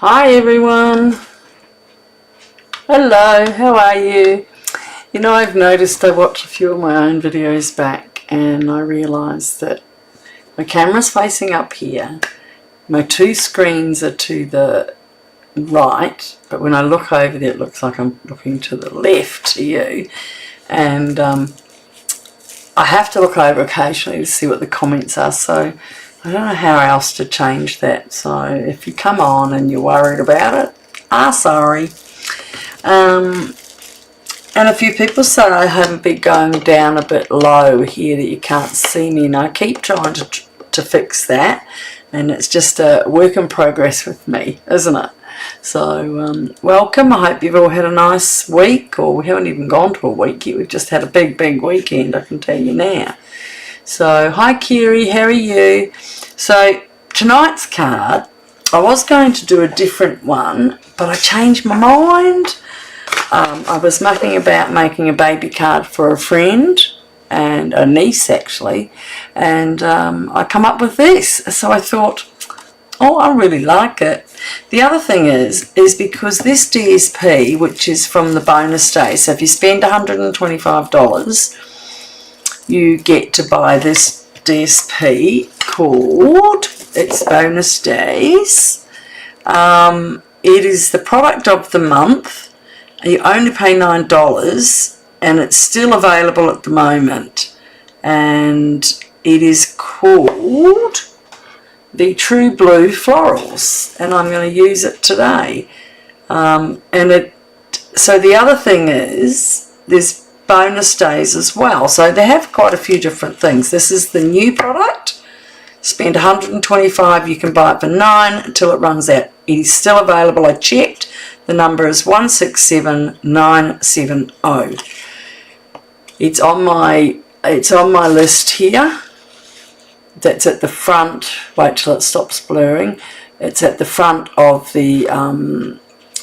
Hi everyone. Hello, how are you? You know, I've noticed I watched a few of my own videos back and I realised that my camera's facing up here. My two screens are to the right, but when I look over there it looks like I'm looking to the left to you. And I have to look over occasionally to see what the comments are, so I don't know how else to change that. So if you come on and you're worried about it, sorry. And a few people say I have a bit going down a bit low here that you can't see me, and I keep trying to fix that, and it's just a work in progress with me, isn't it? So welcome. I hope you've all had a nice week, or we haven't even gone to a week yet. We've just had a big weekend, I can tell you now. So hi Kiri, how are you? So tonight's card, I was going to do a different one, but I changed my mind. I was mucking about making a baby card for a friend and a niece actually, and I come up with this. So I thought, oh, I really like it. The other thing is because this DSP, which is from the bonus day, so if you spend $125, you get to buy this DSP called, it's bonus days. It is the product of the month. You only pay $9 and it's still available at the moment. And it is called the True Blue Florals, and I'm going to use it today. So the other thing is there's bonus days as well, so they have quite a few different things. This is the new product. Spend $125, you can buy it for $9 until it runs out. It is still available. I checked. The number is 167970. It's on my list here. That's at the front. Wait till it stops blurring. It's at the front of the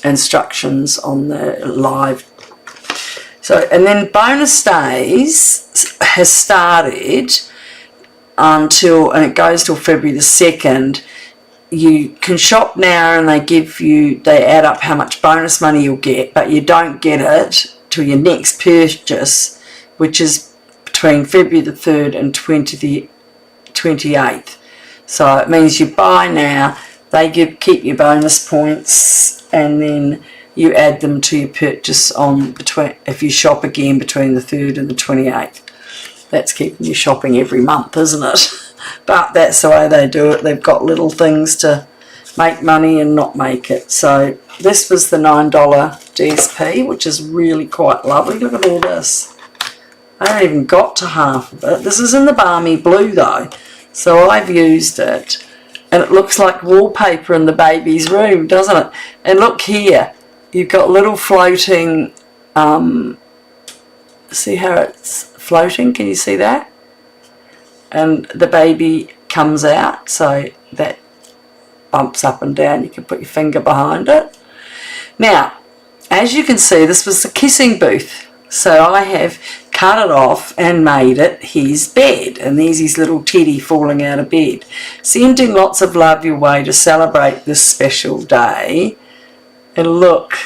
instructions on the live. So, and then bonus days has started and it goes till February the 2nd. You can shop now and they add up how much bonus money you'll get, but you don't get it till your next purchase, which is between February the 3rd and 28th. So it means you buy now, they keep your bonus points, and then you add them to your purchase if you shop again between the 3rd and the 28th. That's keeping you shopping every month, isn't it? But that's the way they do it. They've got little things to make money and not make it. So this was the $9 DSP, which is really quite lovely. Look at all this. I haven't even got to half of it. This is in the Balmy Blue though, so I've used it. And it looks like wallpaper in the baby's room, doesn't it? And look here, you've got little floating, see how it's floating? Can you see that? And the baby comes out, so that bumps up and down. You can put your finger behind it. Now, as you can see, this was the kissing booth. So I have cut it off and made it his bed. And there's his little teddy falling out of bed. Sending lots of love your way to celebrate this special day. And look,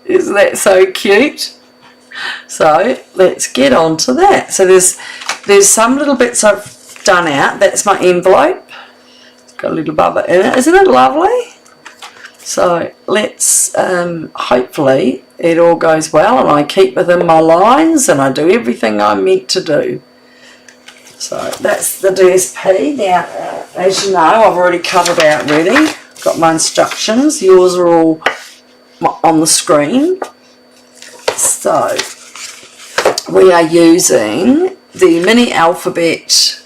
isn't that so cute? So let's get on to that. So there's some little bits I've done out. That's my envelope. It's got a little bubble in it. Isn't it lovely? So let's hopefully it all goes well and I keep within my lines and I do everything I'm meant to do. So that's the DSP. Now, as you know, I've already cut it out ready. Got my instructions. Yours are all on the screen. So we are using the mini alphabet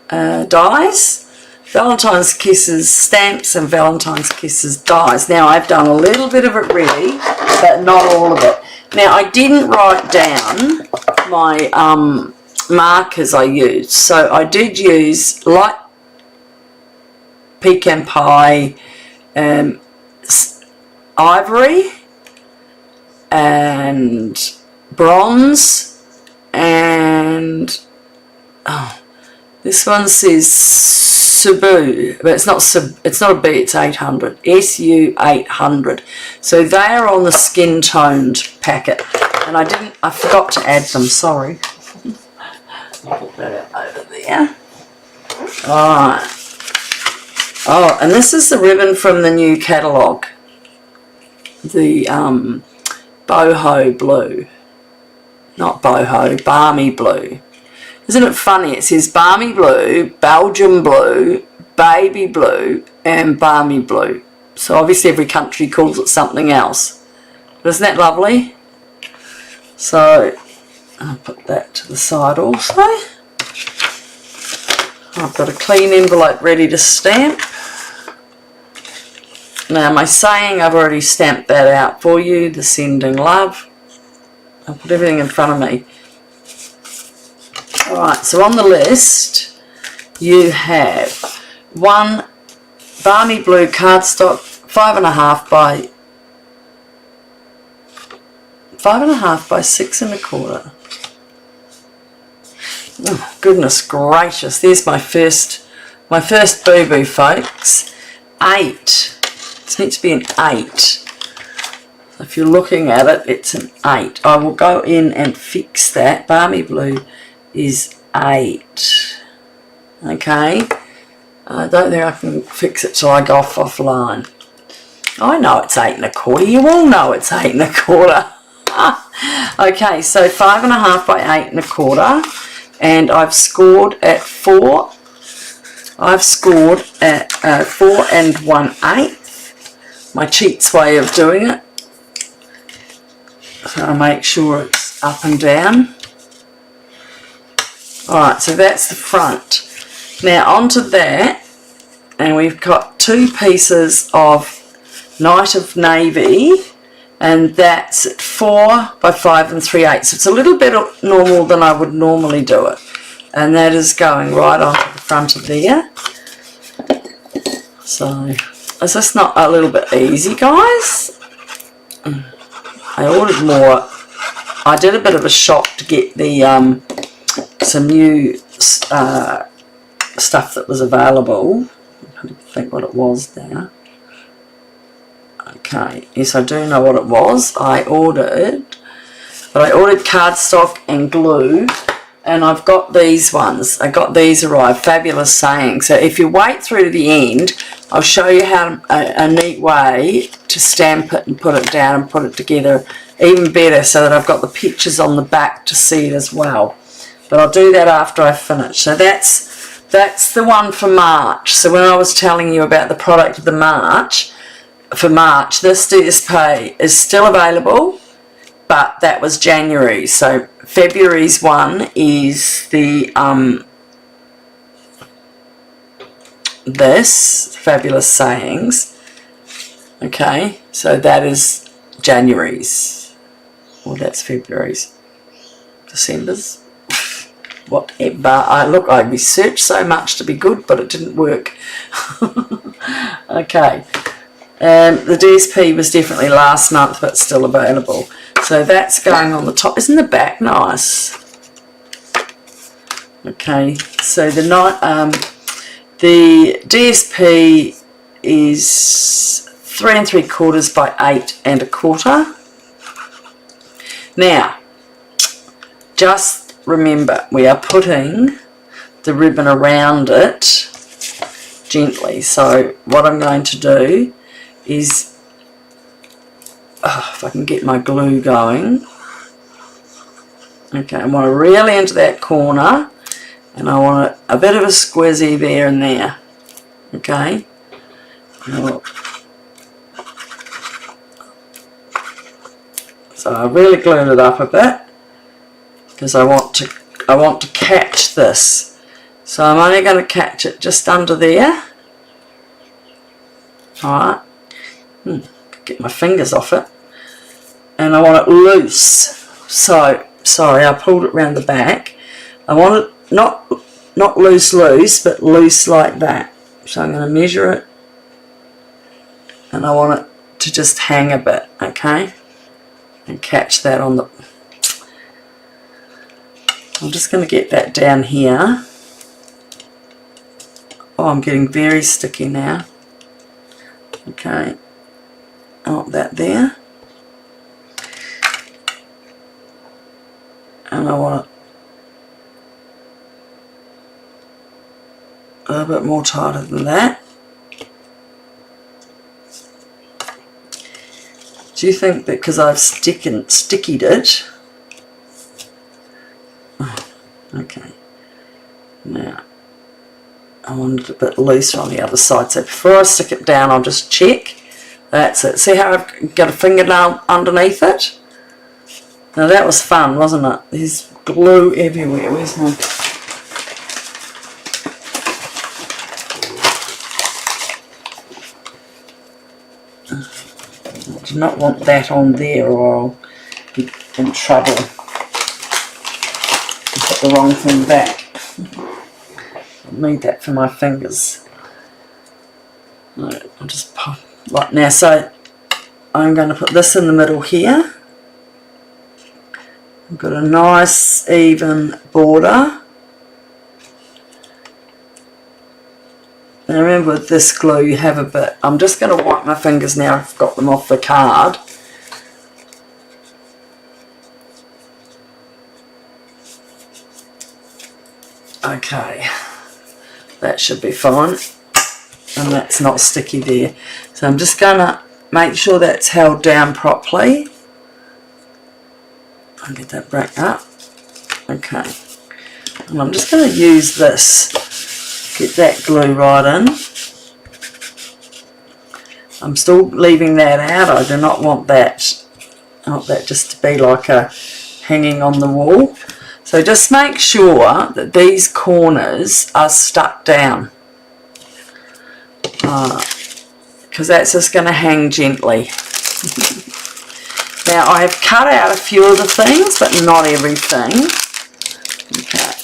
dies, Valentine's Kisses stamps and Valentine's Kisses dies. Now I've done a little bit of it ready, but not all of it. Now I didn't write down my markers I used, so I did use light pecan pie, ivory and bronze, and this one says Subu, but it's not a B, it's 800. SU 800. So they are on the skin toned packet, and I forgot to add them. Sorry. Put that over there. Alright. Oh, and this is the ribbon from the new catalogue. The boho blue. Not boho, balmy blue. Isn't it funny? It says balmy blue, Belgian blue, baby blue, and balmy blue. So obviously every country calls it something else. But isn't that lovely? So I'll put that to the side also. I've got a clean envelope ready to stamp. Now my saying, I've already stamped that out for you, the sending love. I'll put everything in front of me. Alright, so on the list you have one balmy blue cardstock, 5.5 by 6 1/4. Oh, goodness gracious, there's my first boo-boo, folks. 8. It's meant to be an 8. If you're looking at it, it's an 8. I will go in and fix that. Balmy blue is 8. Okay. I don't think I can fix it till I go offline. I know it's 8 1/4. You all know it's 8 1/4. Okay, so 5.5 by 8 1/4, and I've scored at 4. I've scored at 4 1/8. My cheats way of doing it. So I make sure it's up and down. Alright, so that's the front. Now onto that, and we've got 2 pieces of Night of Navy, and that's at 4 by 5 3/8. It's a little bit normal than I would normally do it, and that is going right onto the front of there. So is this not a little bit easy, guys? I ordered more. I did a bit of a shop to get the some new stuff that was available. I can't think what it was now. Okay, yes, I do know what it was. I ordered cardstock and glue, and I've got these ones. I got these arrived. Fabulous saying. So if you wait through to the end, I'll show you how a neat way to stamp it and put it down and put it together even better, so that I've got the pictures on the back to see it as well. But I'll do that after I finish. So that's the one for March. So when I was telling you about the product of the March, for March, this DSP is still available, but that was January. So February's one is the this Fabulous Sayings. Okay, so that is January's. Well, that's February's. December's. Whatever. I researched so much to be good, but it didn't work. Okay. The DSP was definitely last month, but still available. So that's going on the top. Isn't the back nice? Okay. So the DSP is 3 3/4 by 8 1/4. Now, just remember, we are putting the ribbon around it gently. So what I'm going to do is, if I can get my glue going. Okay, I want to really into that corner, and I want a bit of a squizzy there and there. Okay. So I really glued it up a bit because I want to catch this. So I'm only going to catch it just under there. Alright. Get my fingers off it. And I want it loose. So, sorry, I pulled it around the back. I want it not loose, but loose like that. So I'm going to measure it. And I want it to just hang a bit, okay? And catch that on the... I'm just going to get that down here Oh, I'm getting very sticky now. Okay, I want that there. And I want it a little bit more tighter than that. Do you think that because I've stickied it? Oh, okay. Now, I want it a bit looser on the other side. So before I stick it down, I'll just check. That's it. See how I've got a fingernail underneath it? Now that was fun, wasn't it? There's glue everywhere. Where's my... I do not want that on there or I'll be in trouble. Put the wrong thing back. I need that for my fingers. Right, I'll just pop right now. So I'm going to put this in the middle here. I've got a nice even border. And remember with this glue you have a bit. I'm just going to wipe my fingers now. I've got them off the card. Okay, that should be fine. And that's not sticky there. So I'm just going to make sure that's held down properly. I'll get that back up. Okay. And I'm just going to use this. Get that glue right in. I'm still leaving that out. I do not want that. I want that just to be like a hanging on the wall. So just make sure that these corners are stuck down. Because that's just going to hang gently. Now I have cut out a few of the things, but not everything. Okay.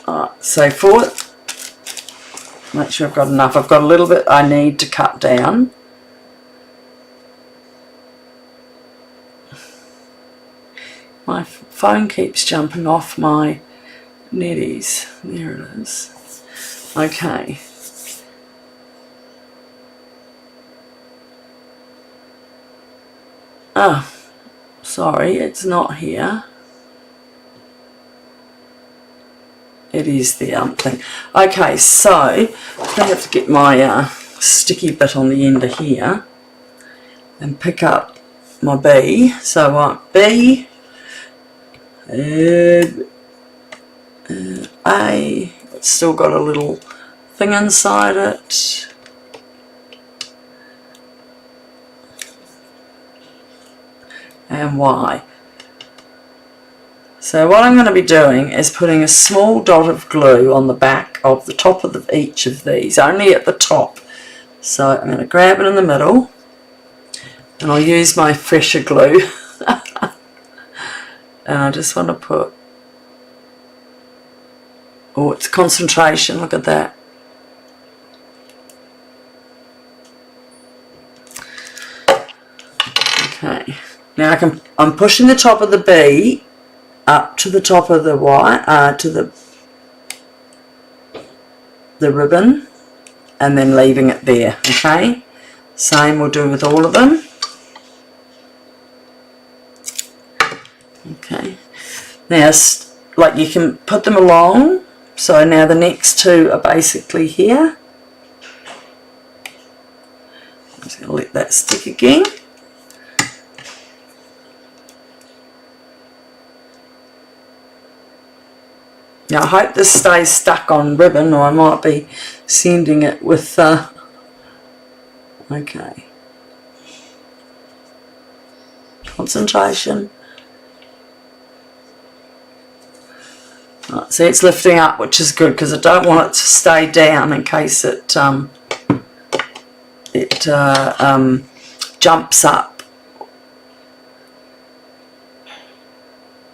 Alright, so for it, make sure I've got enough. I've got a little bit I need to cut down. My phone keeps jumping off my netties. There it is. Okay. Oh, sorry, it's not here. It is the thing. Okay, so I have to get my sticky bit on the end of here and pick up my B. So I want B, A, it's still got a little thing inside it. And Y. So what I'm going to be doing is putting a small dot of glue on the back of the top of each of these, only at the top. So I'm going to grab it in the middle and I'll use my fresher glue. And I just want to put, oh, it's concentration, look at that. Okay, now I'm pushing the top of the B up to the top of the Y, to the ribbon, and then leaving it there. Okay, same we'll do with all of them. Okay, now like you can put them along. So now the next two are basically here. I'm just going to let that stick again. Now I hope this stays stuck on ribbon, or I might be sending it with okay, concentration. Right, see, it's lifting up, which is good because I don't want it to stay down in case it jumps up.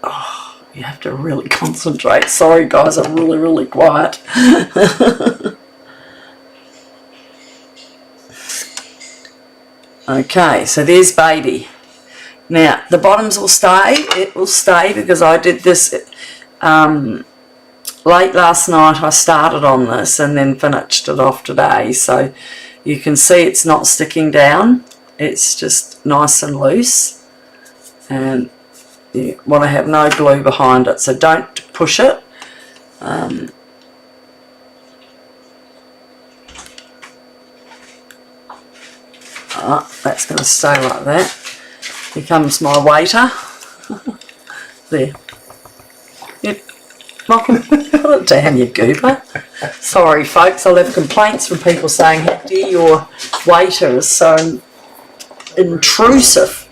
Oh. You have to really concentrate. Sorry guys, I'm really quiet. Okay, so there's baby. Now the bottoms will stay. It will stay because I did this late last night I started on this and then finished it off today, so you can see it's not sticking down, it's just nice and loose, and you want to have no glue behind it, so don't push it. That's going to stay like that. Here comes my waiter. There. Yep. Put it down, you goober. Sorry folks, I'll have complaints from people saying how dare your waiter is so intrusive.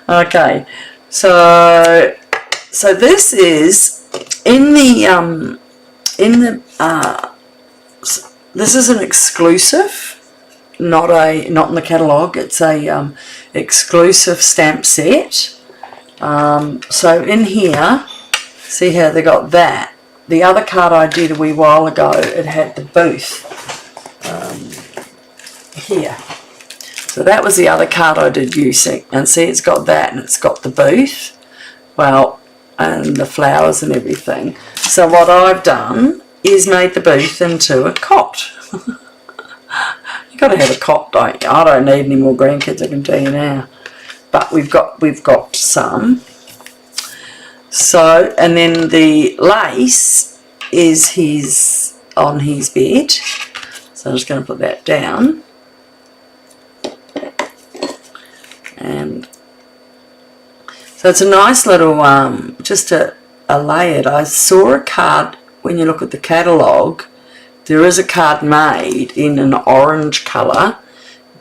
Okay, so this is this is an exclusive, not in the catalogue. It's a exclusive stamp set. So in here, see how they got that. The other card I did a wee while ago, it had the booth here. So that was the other card I did using, and see it's got that and it's got the booth, well, and the flowers and everything. So what I've done is made the booth into a cot. You've got to have a cot, don't you? I don't need any more grandkids, I can tell you now. But we've got some. So, and then the lace is on his bed. So I'm just going to put that down. And so it's a nice little, just a layered. I saw a card, when you look at the catalogue, there is a card made in an orange colour,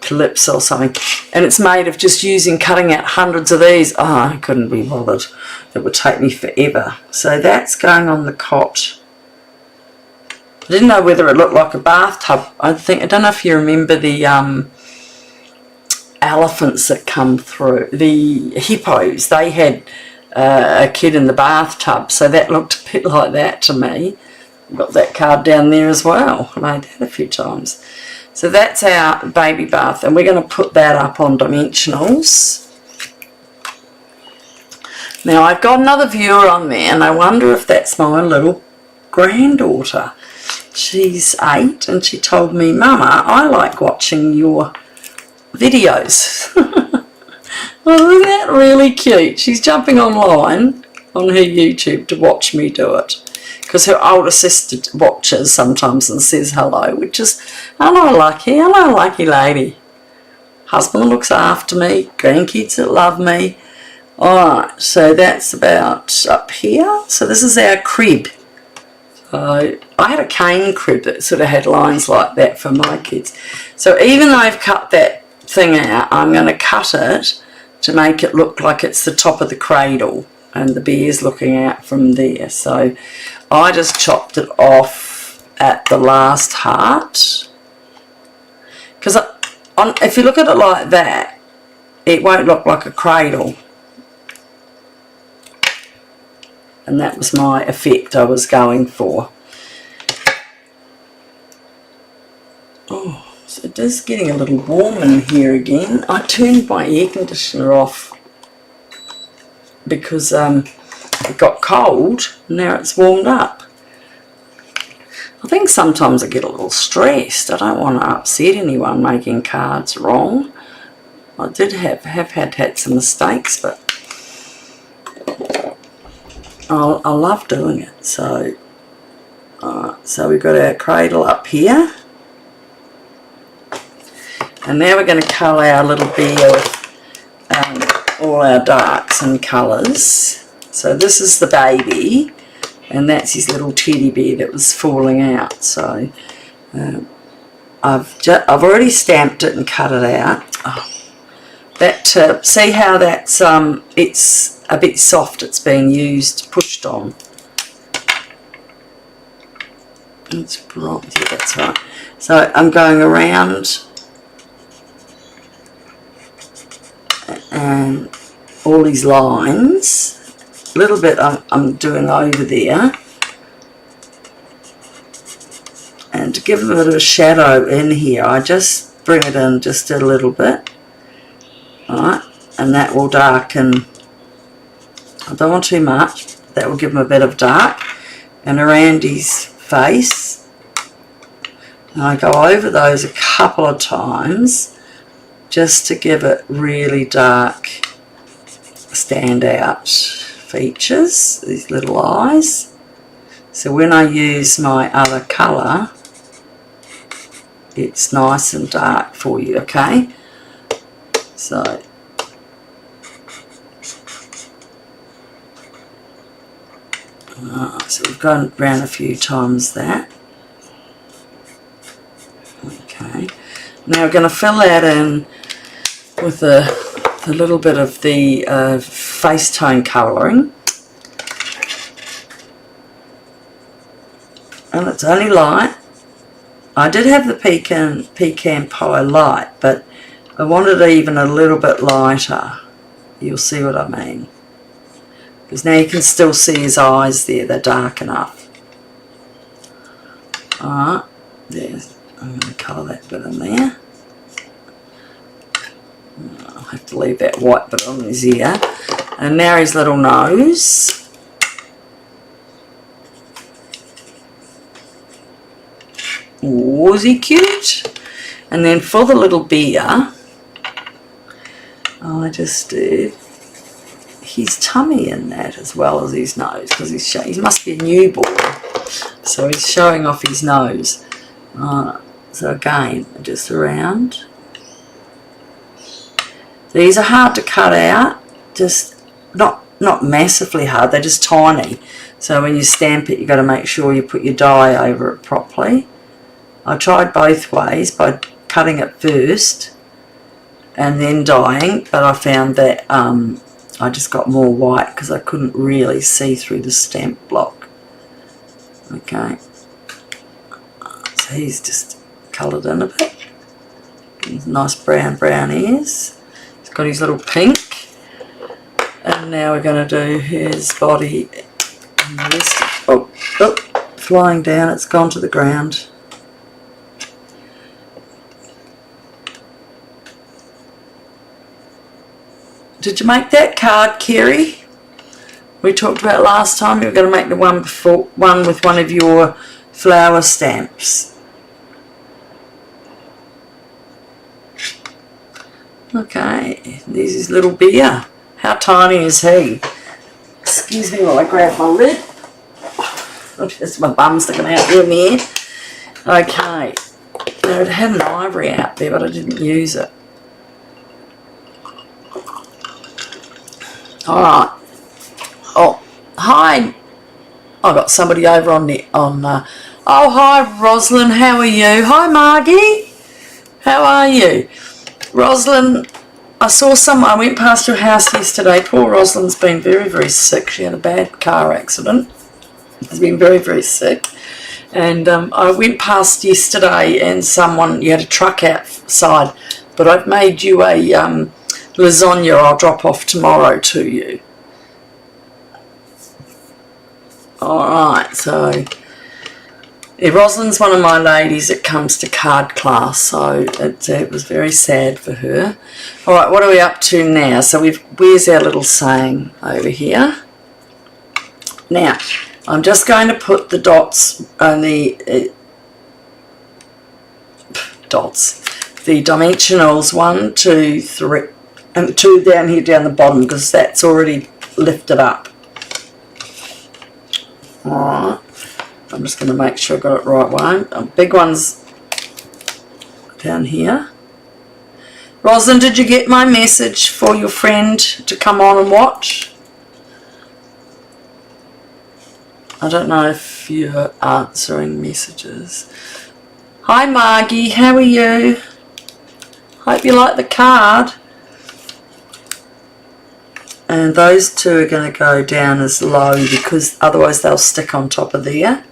Calypso or something, and it's made of just cutting out hundreds of these. Oh, I couldn't be bothered. It would take me forever. So that's going on the cot. I didn't know whether it looked like a bathtub. I don't know if you remember the elephants that come through, the hippos. They had a kid in the bathtub, so that looked a bit like that to me. Got that card down there as well. I made that a few times. So that's our baby bath, and we're going to put that up on dimensionals. Now I've got another viewer on there, and I wonder if that's my little granddaughter. She's 8, and she told me, Mama, I like watching your videos. Well, isn't that really cute? She's jumping online on her YouTube to watch me do it, because her older sister watches sometimes and says hello, which is, hello lucky lady. Husband looks after me, grandkids that love me. Alright, so that's about up here. So this is our crib. So I had a cane crib that sort of had lines like that for my kids. So even though I've cut that thing out, I'm going to cut it to make it look like it's the top of the cradle and the bear's looking out from there. So I just chopped it off at the last heart, because if you look at it like that, it won't look like a cradle, and that was my effect I was going for. Oh, so it is getting a little warm in here again. I turned my air conditioner off because it got cold. Now it's warmed up. I think sometimes I get a little stressed. I don't want to upset anyone making cards wrong. I did have had some mistakes, but I love doing it. So so we've got our cradle up here, and now we're going to colour our little bear with all our darks and colours. So this is the baby, and that's his little teddy bear that was falling out. So I've already stamped it and cut it out. Oh, that see how that's it's a bit soft. It's being pushed on. It's right, yeah, that's right. So I'm going around and all these lines. A little bit I'm doing over there, and to give a bit of a shadow in here, I just bring it in just a little bit. Alright, and that will darken. I don't want too much. That will give them a bit of dark. and around his face. And I go over those a couple of times just to give it really dark standout features, these little eyes. So when I use my other colour, it's nice and dark for you, okay? So we've gone around a few times that. Okay, now we're going to fill that in with a little bit of the face tone colouring, and it's only light. I did have the pecan pie light, but I wanted it even a little bit lighter. You'll see what I mean, because now you can still see his eyes there, they're dark enough. Alright, there's, I'm going to colour that bit in there. I'll have to leave that white bit on his ear. And now his little nose. Oh, is he cute? And then for the little bear, I just did his tummy in that as well as his nose, because he must be a newborn, so he's showing off his nose. So again, just around. These are hard to cut out, just not massively hard, they're just tiny. So when you stamp it, you've got to make sure you put your die over it properly. I tried both ways, by cutting it first and then dyeing, but I found that I just got more white because I couldn't really see through the stamp block. Okay, so he's just coloured in a bit. Nice brown ears. He's got his little pink. And now we're going to do his body. And the rest, oh, flying down, it's gone to the ground. Did you make that card, Kerry? We talked about last time you were going to make the one with one of your flower stamps. Okay, there's his little bear. How tiny is he? Excuse me while I grab my lid. Just my bum sticking out there in the air. Okay, now it had an ivory out there, but I didn't use it. Alright. Oh, hi. I got somebody over on oh, hi, Rosalind. How are you? Hi, Margie. How are you? Rosalind, I went past your house yesterday. Poor Rosalind's been very, very sick. She had a bad car accident. She's been very, very sick. And I went past yesterday and you had a truck outside. But I've made you a lasagna I'll drop off tomorrow to you. Alright, so Rosalind's one of my ladies that comes to card class, so it was very sad for her. Alright, what are we up to now? So where's our little saying over here? Now, I'm just going to put the dots on the dimensionals 1, 2, 3, and 2 down here down the bottom, because that's already lifted up. Alright. I'm just going to make sure I got it right one. Big one's down here. Rosalind, did you get my message for your friend to come on and watch? I don't know if you're answering messages. Hi Margie, how are you? Hope you like the card. And those two are going to go down as low because otherwise they'll stick on top of there.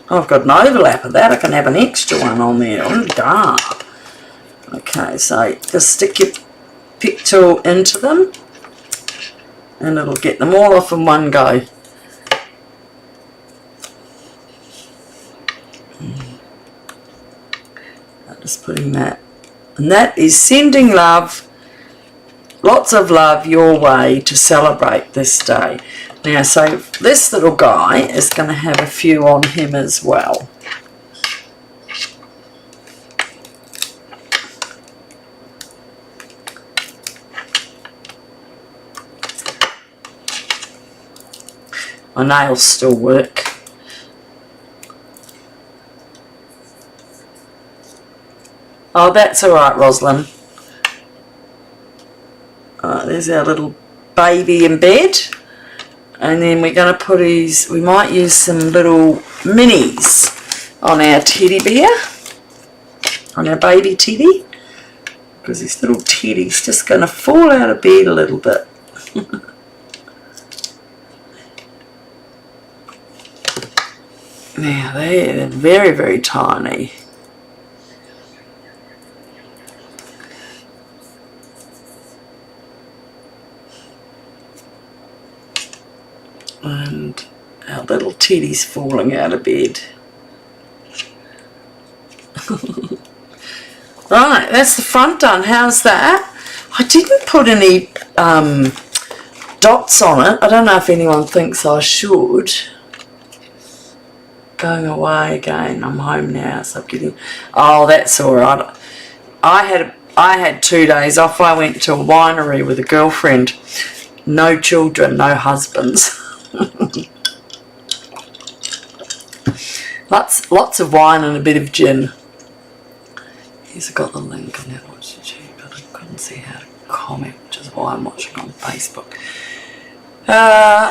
I've got an overlap of that. I can have an extra one on there. Oh, darn. Okay, so just stick your pick tool into them and it'll get them all off in one go. I'm just putting that. And that is sending love, lots of love your way to celebrate this day. Now, so this little guy is going to have a few on him as well. My nails still work. Oh, that's alright, Rosalind. There's our little baby in bed. And then we're going to put his, we might use some little minis on our teddy bear. On our baby teddy. Because this little teddy's just going to fall out of bed a little bit. Now they're very, very tiny. And our little teddy's falling out of bed. Right, that's the front done. How's that? I didn't put any dots on it. I don't know if anyone thinks I should. Going away again. I'm home now, so I'm getting... Oh, that's all right. I had 2 days off. I went to a winery with a girlfriend. No children, no husbands. Lots of wine and a bit of gin. Here's got the link. I never watched YouTube, but I couldn't see how to comment, which is why I'm watching on Facebook.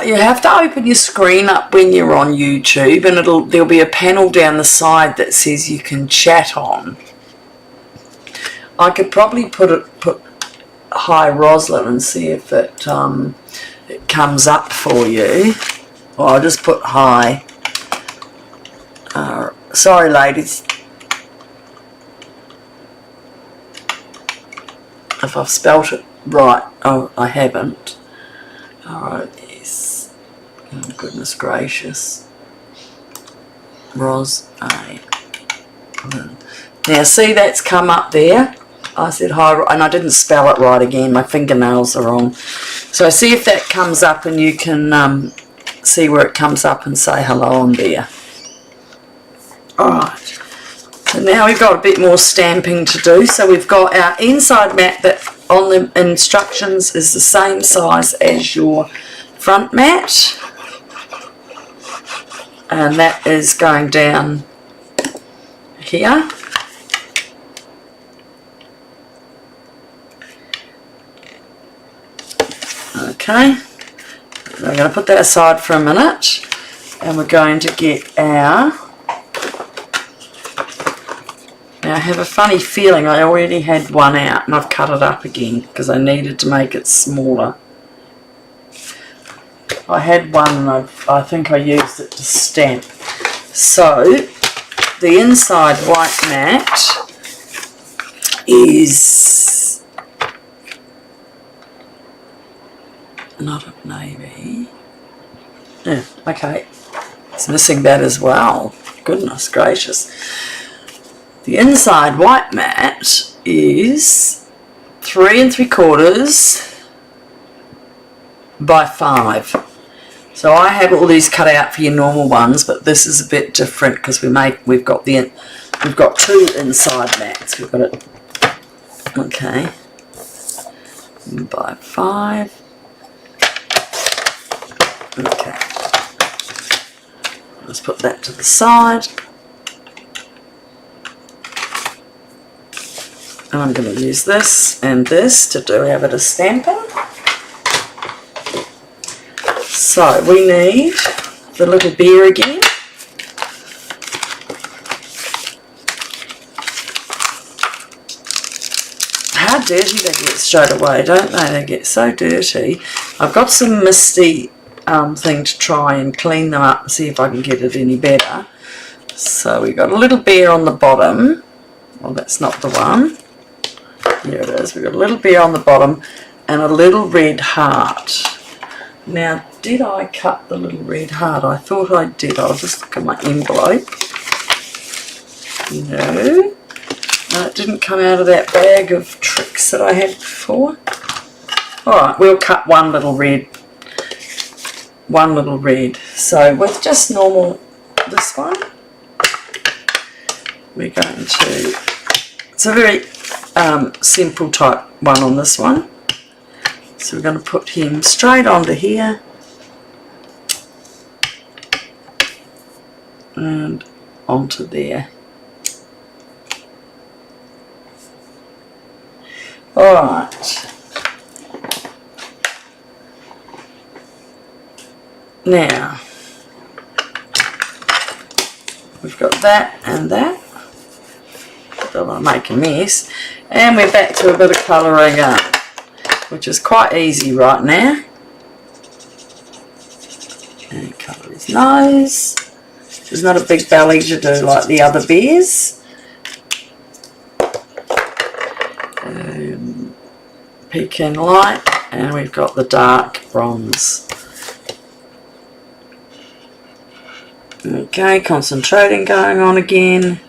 You have to open your screen up when you're on YouTube, and there'll be a panel down the side that says you can chat on. I could probably put hi Rosalind and see if it comes up for you. Or I'll just put hi. Sorry ladies if I've spelt it right. Oh, I haven't. Alright, yes. Oh, goodness gracious. Ros A. Now see, that's come up there. I said hi, and I didn't spell it right again. My fingernails are wrong. So see if that comes up, and you can see where it comes up and say hello on there. Alright. So now we've got a bit more stamping to do. So we've got our inside mat that on the instructions is the same size as your front mat, and that is going down here. Okay, we're going to put that aside for a minute, and we're going to get our... Now I have a funny feeling I already had one out and I've cut it up again because I needed to make it smaller. I had one and I think I used it to stamp. So the inside white mat is not a navy. Yeah, okay. It's missing that as well. Goodness gracious. The inside white mat is 3 3/4 by 5. So I have all these cut out for your normal ones, but this is a bit different because we've got 2 inside mats. We've got it, okay, by 5. Okay, let's put that to the side. And I'm going to use this and this to do our bit of stamping. So we need the little bear again. How dirty they get straight away, don't they? They get so dirty. I've got some misty thing to try and clean them up and see if I can get it any better. So we've got a little bear on the bottom. Well, that's not the one. Here it is. We've got a little bear on the bottom and a little red heart. Now, did I cut the little red heart? I thought I did. I'll just look at my envelope. No. No, it didn't come out of that bag of tricks that I had before. Alright, we'll cut one little red one little red. So with just normal, this one, we're going to, it's a very simple type one on this one. So we're going to put him straight onto here and onto there. Alright, now we've got that and that. Don't want to make a mess, and we're back to a bit of colouring up, which is quite easy right now. And colour his nose. There's not a big belly to do like the other bears. Pecan light, and we've got the dark bronze. Okay, concentrating going on again.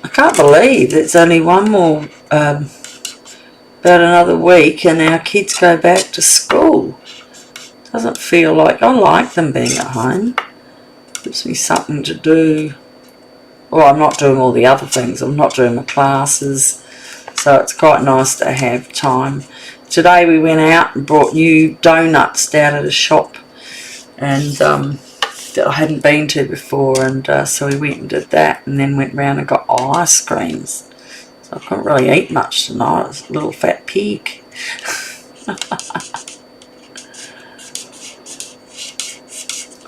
I can't believe it's only one more, about another week, and our kids go back to school. Doesn't feel like, I like them being at home. Gives me something to do. Well, I'm not doing all the other things. I'm not doing my classes, so it's quite nice to have time. Today we went out and bought new donuts down at a shop, and that I hadn't been to before, and so we went and did that, and then went round and got ice creams. So I couldn't really eat much tonight. I was a little fat pig.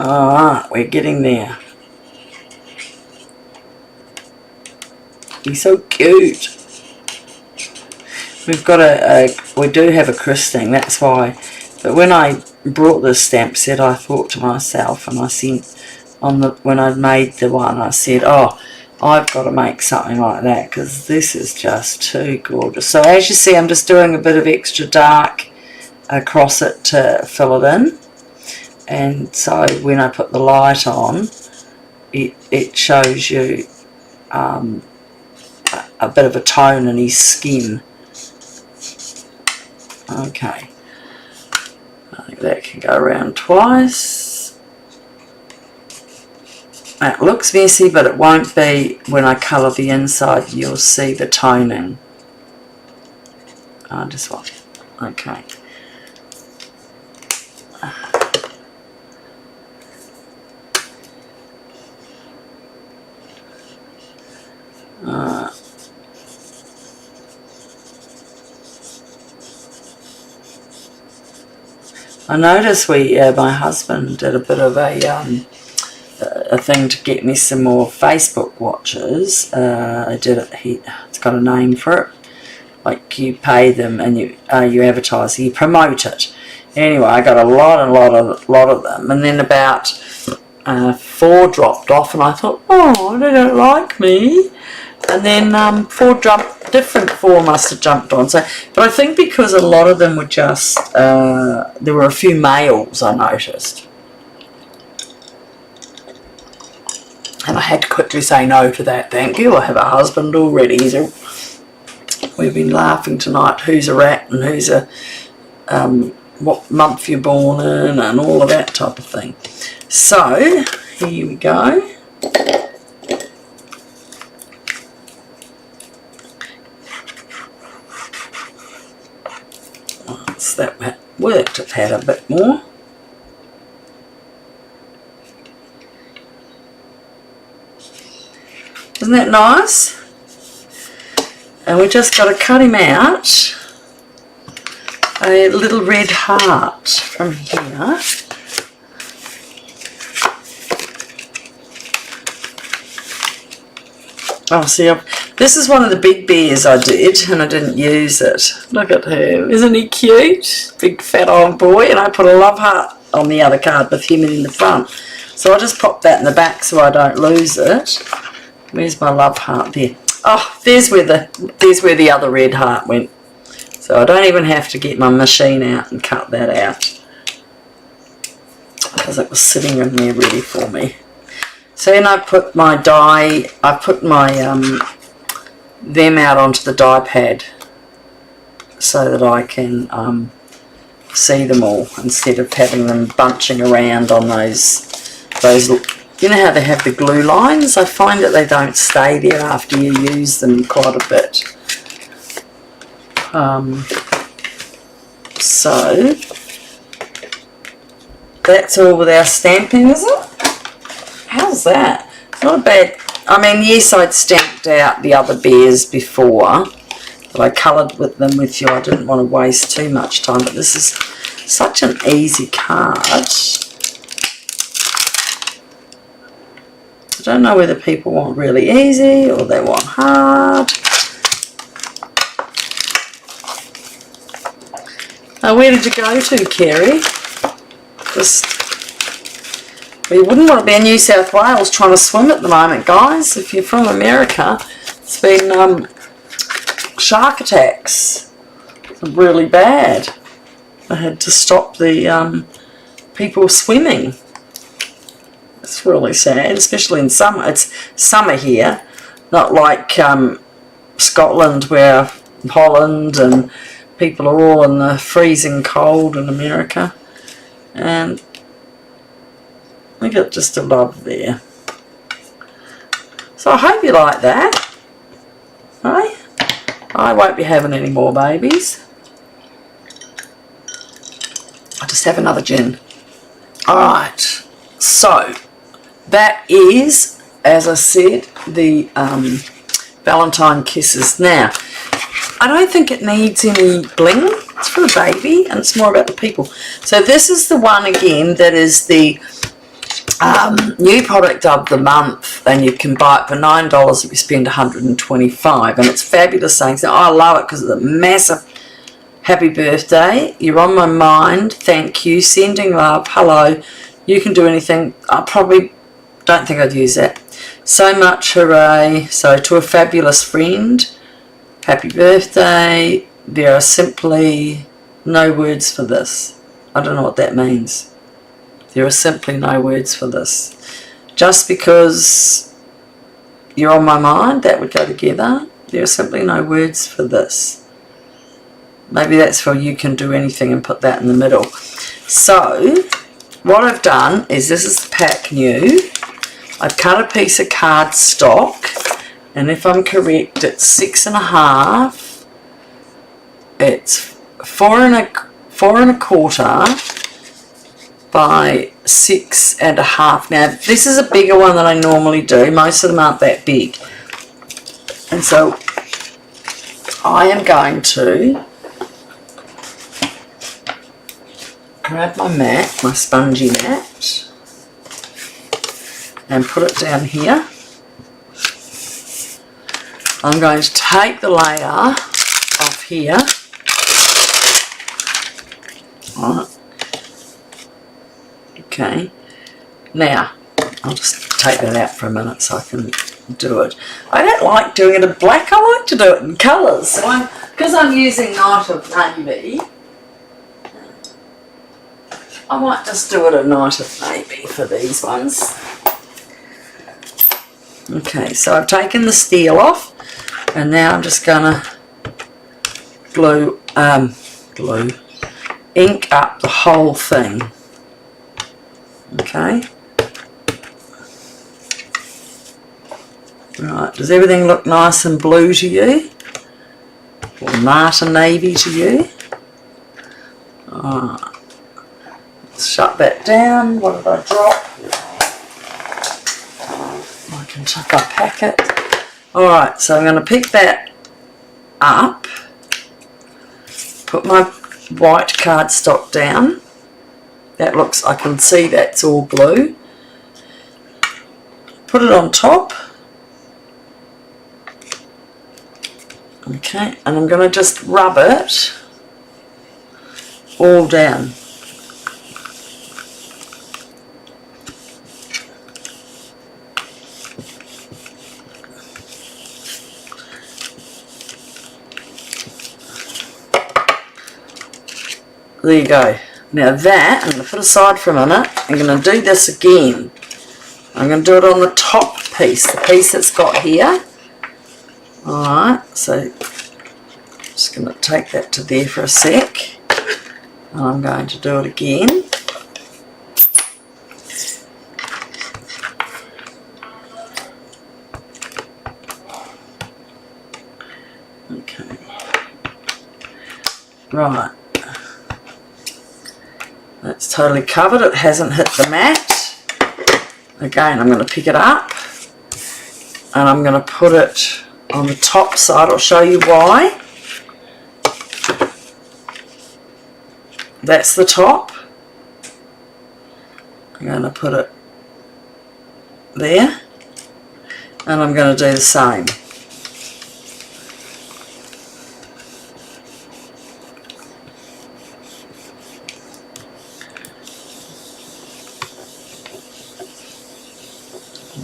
Alright, we're getting there. He's so cute. We've got we do have a christening, that's why. But when I brought this stamp set, I thought to myself, and I sent on the, when I made the one, I said, oh, I've got to make something like that, because this is just too gorgeous. So as you see, I'm just doing a bit of extra dark across it to fill it in. And so when I put the light on, it shows you a bit of a tone in his skin. Okay, I think that can go around twice. It looks messy, but it won't be when I colour the inside. You'll see the toning. Just one. Okay. I noticed my husband did a bit of a thing to get me some more Facebook watches. It's got a name for it. Like you pay them and you advertise, you promote it. Anyway, I got a lot of them, and then about 4 dropped off, and I thought, oh, they don't like me. And then 4 different 4 must have jumped on. So, but I think because a lot of them were just, there were a few males I noticed. And I had to quickly say no to that. Thank you, I have a husband already. So we've been laughing tonight, who's a rat and who's a, what month you're born in and all of that type of thing. So, here we go. Once that worked, it had a bit more. Isn't that nice? And we just got to cut him out a little red heart from here. Oh, see, this is one of the big bears I did, and I didn't use it. Look at him. Isn't he cute? Big fat old boy. And I put a love heart on the other card with him in the front. So I just pop that in the back so I don't lose it. Where's my love heart there? Oh, there's where the other red heart went. So I don't even have to get my machine out and cut that out, because it was sitting in there ready for me. So then I put my die, I put my them out onto the die pad so that I can see them all instead of having them bunching around on those, you know how they have the glue lines? I find that they don't stay there after you use them quite a bit. So that's all with our stamping, is it? How's that? It's not a bad, I mean, yes, I'd stamped out the other bears before, but I coloured with them with you. I didn't want to waste too much time, but this is such an easy card. I don't know whether people want really easy or they want hard. Now, where did you go to, Kerry? We wouldn't want to be in New South Wales trying to swim at the moment, guys. If you're from America, it's been shark attacks. It's really bad. I had to stop the people swimming. It's really sad, especially in summer. It's summer here, not like Scotland, where Holland and people are all in the freezing cold in America. And we got just a love there. So I hope you like that. Hey? I won't be having any more babies. I'll just have another gin. Alright, so that is, as I said, the Valentine Kisses. Now, I don't think it needs any bling. It's for the baby and it's more about the people. So this is the one again that is the new product of the month, and you can buy it for $9 if you spend $125, and it's fabulous sayings. Now, I love it because of the massive happy birthday, you're on my mind, thank you, sending love, hello, you can do anything. I probably don't think I'd use that. So much, hooray. So to a fabulous friend, happy birthday. There are simply no words for this. I don't know what that means. There are simply no words for this. Just because you're on my mind, that would go together. There are simply no words for this. Maybe that's for you can do anything and put that in the middle. So what I've done is, this is the pack new. I've cut a piece of cardstock, and if I'm correct, it's 6.5. It's 4.25 by 6.5. Now this is a bigger one than I normally do. Most of them aren't that big, and so I am going to grab my mat, my spongy mat, and put it down here. I'm going to take the layer off here. Alright. Okay. Now, I'll just take that out for a minute so I can do it. I don't like doing it in black, I like to do it in colours. So because I'm using Night of Navy, I might just do it a Night of Navy for these ones. Okay, so I've taken the steel off, and now I'm just going to ink up the whole thing. Okay. Right, does everything look nice and blue to you? Or Night of Navy to you? Alright. Shut that down. What did I drop? I can chuck our packet. Alright, so I'm going to pick that up, put my white cardstock down. That looks, I can see that's all blue. Put it on top. Okay, and I'm going to just rub it all down. There you go. Now that, I'm going to put aside for a minute. I'm going to do this again. I'm going to do it on the top piece, the piece that's got here. Alright, so I'm just going to take that to there for a sec. And I'm going to do it again. Okay. Right. That's totally covered. It hasn't hit the mat. Again, I'm going to pick it up and I'm going to put it on the top side. I'll show you why. That's the top. I'm going to put it there and I'm going to do the same.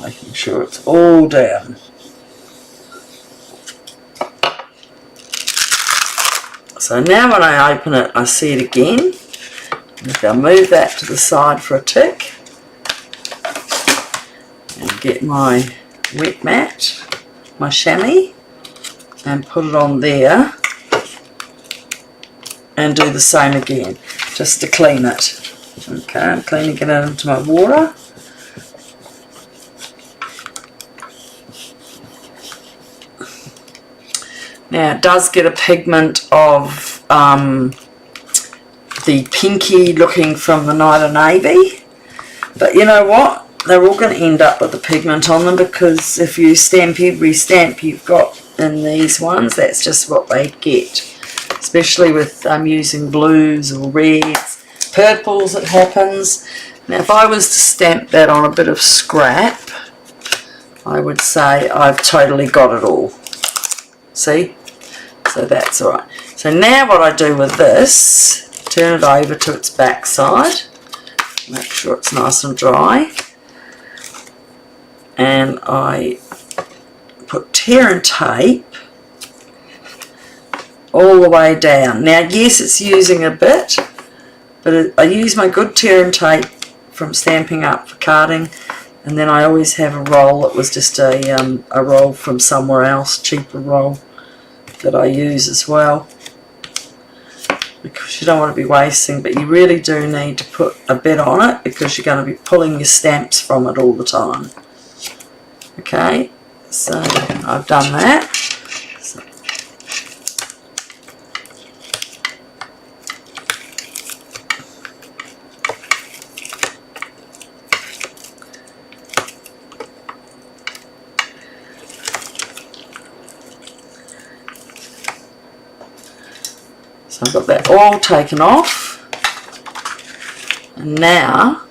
Making sure it's all down. So now when I open it, I see it again. I'll move that to the side for a tick and get my wet mat, my chamois, and put it on there and do the same again, just to clean it. Okay, I'm cleaning it out into my water. Now it does get a pigment of the pinky looking from the Night of Navy, but you know what, they're all going to end up with the pigment on them, because if you stamp every stamp you've got in these ones, that's just what they get, especially with using blues or reds, purples. It happens. Now if I was to stamp that on a bit of scrap, I would say I've totally got it all. See? So that's alright. So now what I do with this, turn it over to its back side, make sure it's nice and dry, and I put tear and tape all the way down. Now yes, it's using a bit, but I use my good tear and tape from Stampin' Up for carding, and then I always have a roll that was just a roll from somewhere else, cheaper roll, that I use as well, because you don't want to be wasting, but you really do need to put a bit on it, because you're going to be pulling your stamps from it all the time. Okay, so I've done that. So I've got that all taken off, and now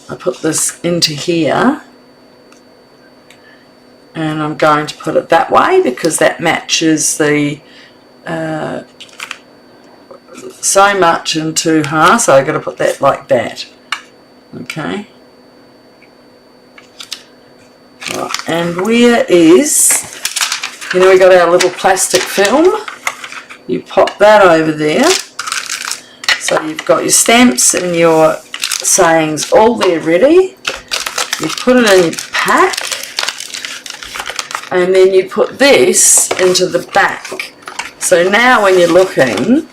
I put this into here, and I'm going to put it that way because that matches the so much into half, so I've got to put that like that. Okay. Right. And where is, you know, we got our little plastic film. You pop that over there, so you've got your stamps and your sayings all there ready. You put it in your pack, and then you put this into the back. So now when you're looking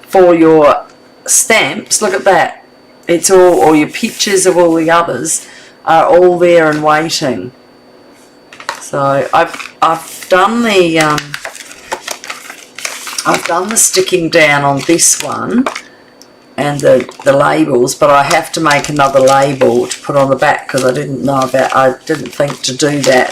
for your stamps, look at that. It's all, or your pictures of all the others are all there and waiting. So I've done the sticking down on this one and the labels, but I have to make another label to put on the back because I didn't think to do that.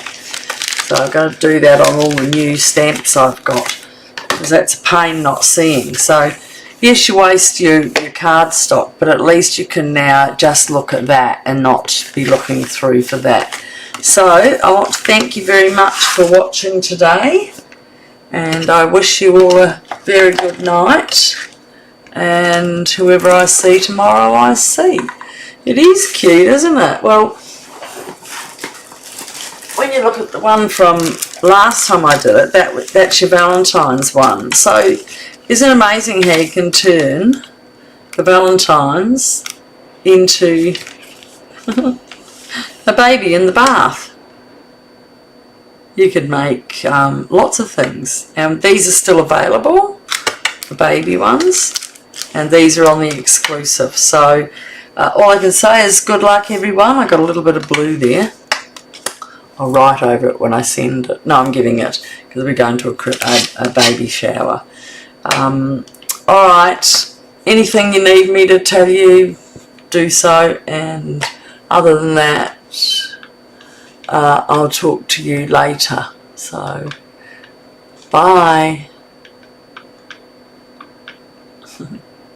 So I've got to do that on all the new stamps I've got, because that's a pain not seeing. So yes, you waste your card stock, but at least you can now just look at that and not be looking through for that. So I want to thank you very much for watching today, and I wish you all a very good night, and whoever I see tomorrow I see. It is cute, isn't it? Well, when you look at the one from last time I did it, that's your Valentine's one. So isn't it amazing how you can turn the Valentines into a baby in the bath? You could make lots of things. And these are still available, the baby ones, and these are on the exclusive. So all I can say is good luck, everyone. I got a little bit of blue there. I'll write over it when I send it. No, I'm giving it because we're going to a baby shower. Alright, anything you need me to tell you, do so, and other than that, I'll talk to you later. So, bye.